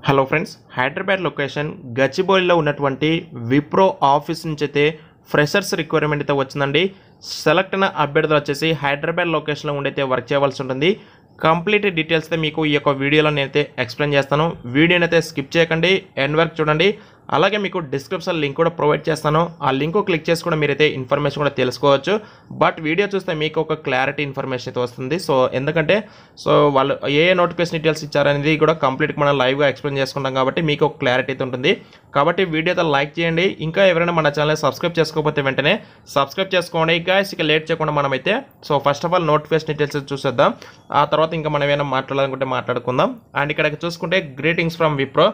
Hello friends, Hyderabad location గచ్చిబౌలిలో ఉన్నటువంటి Wipro office నుంచి అయితే ఫ్రెషర్స్ రిక్వైర్మెంట్ అయితే వచ్చిందండి. సెలెక్ట్ అయిన అభ్యర్థులు వచ్చేసి హైదరాబాద్ లొకేషన్లో ఉండైతే వర్క్ చేయవలసి ఉంటుంది. కంప్లీట్ డీటెయిల్స్ అయితే మీకు ఈ యొక్క వీడియోలో నేనైతే ఎక్స్ప్లెయిన్ చేస్తాను. వీడియోని అయితే స్కిప్ చేయకండి, ఎండ్ వరకు చూడండి. అలాగే మీకు డిస్క్రిప్షన్ లింక్ కూడా ప్రొవైడ్ చేస్తాను. ఆ లింక్ క్లిక్ చేసి కూడా మీరైతే ఇన్ఫర్మేషన్ కూడా తెలుసుకోవచ్చు. బట్ వీడియో చూస్తే మీకు ఒక క్లారిటీ ఇన్ఫర్మేషన్ అయితే వస్తుంది. ఎందుకంటే వాళ్ళు ఏ నోటిఫికేషన్ డీటెయిల్స్ ఇచ్చారనేది కూడా కంప్లీట్గా మనం లైవ్గా ఎక్స్ప్లెయిన్ చేసుకుంటాం కాబట్టి మీకు ఒక క్లారిటీ అయితే ఉంటుంది. కాబట్టి వీడియోతో లైక్ చేయండి. ఇంకా ఎవరైనా మన ఛానల్ సబ్స్క్రైబ్ చేసుకోకపోతే వెంటనే సబ్స్క్రైబ్ చేసుకోండి. గైస్ ఇక లేట్ చేయకుండా మనమైతే first of all notification details చూసేద్దాం. ఆ తర్వాత ఇంకా మనం ఏమైనా మాట్లాడాలనుకుంటే మాట్లాడుకుందాం. అండ్ ఇక్కడ చూసుకుంటే greetings from Wipro,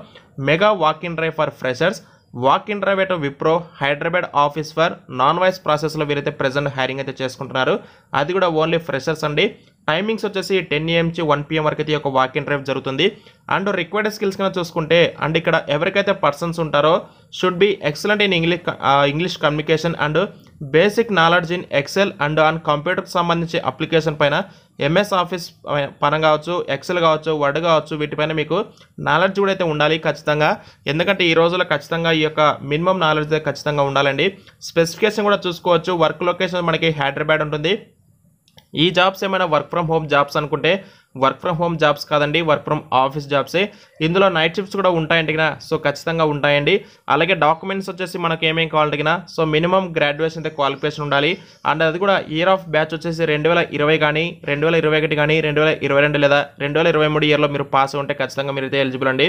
mega walk in drive for freshers, walk in drive at Wipro Hyderabad office for non voice ప్రాసెస్లో వీరైతే ప్రెజెంట్ హైరింగ్ అయితే చేసుకుంటున్నారు. అది కూడా ఓన్లీ ఫ్రెషర్స్ అండి. టైమింగ్స్ వచ్చేసి 10 AM నుంచి 1 PM వరకు అయితే ఒక వాక్ ఇన్ డ్రైవ్ జరుగుతుంది. అండ్ రిక్వైర్డ్ స్కిల్స్ కన్నా చూసుకుంటే అండ్ ఇక్కడ ఎవరికైతే పర్సన్స్ ఉంటారో should be excellent in English communication and basic knowledge in Excel and on కంప్యూటర్కి సంబంధించి అప్లికేషన్ పైన MS ఆఫీస్ పైన కావచ్చు, ఎక్సెల్ కావచ్చు, వర్డ్ కావచ్చు, వీటిపైన మీకు నాలెడ్జ్ కూడా అయితే ఉండాలి ఖచ్చితంగా. ఎందుకంటే ఈ రోజుల్లో ఖచ్చితంగా ఈ యొక్క మినిమం నాలెడ్జ్ అయితే ఖచ్చితంగా ఉండాలండి. స్పెసిఫికేషన్ కూడా చూసుకోవచ్చు. వర్క్ లొకేషన్ మనకి హైదరాబాద్ ఉంటుంది. ఈ జాబ్స్ ఏమైనా వర్క్ ఫ్రమ్ హోమ్ జాబ్స్ అనుకుంటే వర్క్ ఫ్రమ్ హోమ్ జాబ్స్ కాదండి, వర్క్ ఫ్రమ్ ఆఫీస్ జాబ్సే. ఇందులో నైట్ షిఫ్ట్స్ కూడా ఉంటాయండి కదా, ఖచ్చితంగా ఉంటాయండి. అలాగే డాక్యుమెంట్స్ వచ్చేసి మనకి ఏమేమి కావాలంటే మినిమం గ్రాడ్యుయేషన్ అయితే క్వాలిఫికేషన్ ఉండాలి. అండ్ అది కూడా ఇయర్ ఆఫ్ బ్యాచ్ వచ్చేసి 2020 కానీ 2021 కానీ 2022 లేదా 2023 ఇయర్లో మీరు పాస్ ఉంటే ఖచ్చితంగా మీరు అయితే ఎలిజిబుల్ అండి.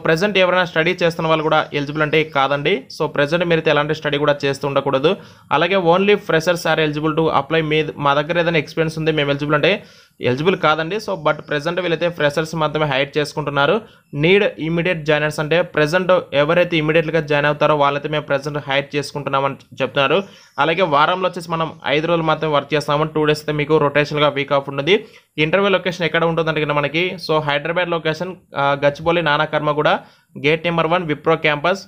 ప్రెసెంట్ ఎవరైనా స్టడీ చేస్తున్న వాళ్ళు కూడా ఎలిజిబుల్ అంటే కాదండి. ప్రెసెంట్ మీరు అయితే ఎలాంటి స్టడీ కూడా చేస్తూ ఉండకూడదు. అలాగే only freshers are eligible to apply. మా దగ్గర ఏదైనా ఎక్స్పీరియన్స్ ఉంది మేము ఎలిజిబుల్ అంటే ఎలిజిబుల్ కాదండి. బట్ ప్రెజెంట్ వీళ్ళైతే ఫ్రెషర్స్ మాత్రమే హైర్ చేసుకుంటున్నారు. నీడ్ ఇమీడియట్ జాయినర్స్ అంటే ప్రెజెంట్ ఎవరైతే ఇమీడియట్గా జాయిన్ అవుతారో వాళ్ళైతే మేము ప్రెజెంట్ హైర్ చేసుకుంటున్నామని చెప్తున్నారు. అలాగే వారంలో వచ్చేసి మనం 5 రోజులు మాత్రమే వర్క్ చేస్తాము. 2 days అయితే మీకు రొటేషన్గా వీక్ ఆఫ్ ఉంటుంది. ఇంటర్వ్యూ లొకేషన్ ఎక్కడ ఉంటుందంటే మనకి హైదరాబాద్ లొకేషన్ గచ్చిబౌలి నానాకర్మ కూడా గేట్ నెంబర్ 1 విప్రో క్యాంపస్.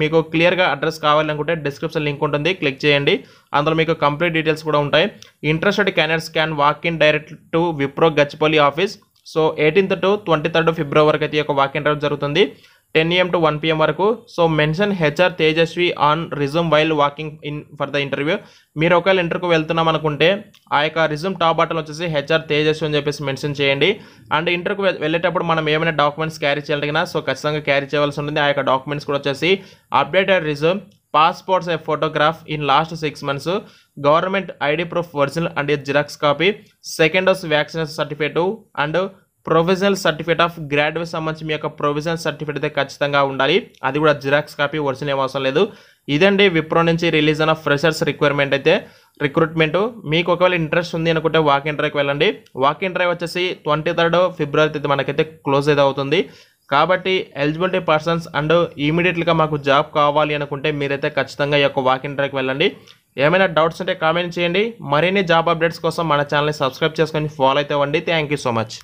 మీకు క్లియర్గా అడ్రస్ కావాలనుకుంటే డిస్క్రిప్షన్ లింక్ ఉంటుంది, క్లిక్ చేయండి. అందులో మీకు కంప్లీట్ డీటెయిల్స్ కూడా ఉంటాయి. Interested candidates can walk in direct to Wipro Gachibowli office. 18th to 23rd February వరకు అయితే ఒక వాక్ ఇన్ డ్రైవ్ జరుగుతుంది, 10 AM to 1 PM వరకు. Mention HR Tejaswi on resume while walking in for the interview. మీరు ఒకవేళ ఇంటర్వ్యూకి వెళ్తున్నాం అనుకుంటే ఆ యొక్క రిజ్యూమ్ టాప్ బటన్ వచ్చేసి HR తేజస్వి అని చెప్పేసి మెన్షన్ చేయండి. అండ్ ఇంటర్వ్యూకి వెళ్ళేటప్పుడు మనం ఏమైనా డాక్యుమెంట్స్ క్యారీ చేయాలి ఖచ్చితంగా క్యారీ చేయాల్సి ఉంటుంది. ఆ యొక్క డాక్యుమెంట్స్ కూడా వచ్చేసి updated resume, passports A photograph in last 6 months, government ID proof original and xerox copy, second dose vaccination certificate and provisional certificate of graduate సంబంధించి మీ యొక్క ప్రొవిజనల్ సర్టిఫికేట్ అయితే ఖచ్చితంగా ఉండాలి. అది కూడా జిరాక్స్ కాపీ, ఒరిజినల్ ఏం అవసరం లేదు. ఇదండి విప్రో నుంచి రిలీజ్ అయిన ఫ్రెషర్స్ రిక్వైర్మెంట్ అయితే రిక్రూట్మెంట్. మీకు ఒకవేళ ఇంట్రెస్ట్ ఉంది అనుకుంటే వాక్ ఇన్ డ్రైవ్కి వెళ్ళండి. వాక్ ఇన్ డ్రైవ్ వచ్చేసి 23rd February అయితే మనకైతే క్లోజ్ అయితే అవుతుంది. కాబట్టి ఎలిజిబిలిటీ పర్సన్స్ అండ్ ఇమీడియట్గా మాకు జాబ్ కావాలి అనుకుంటే మీరైతే ఖచ్చితంగా ఈ యొక్క వాక్ ఇన్ డ్రైవ్కి వెళ్ళండి. ఏమైనా డౌట్స్ ఉంటే కామెంట్ చేయండి. మరిన్ని జాబ్ అప్డేట్స్ కోసం మన ఛానల్ని సబ్స్క్రైబ్ చేసుకొని ఫాలో అయితే అవ్వండి. Thank you so much.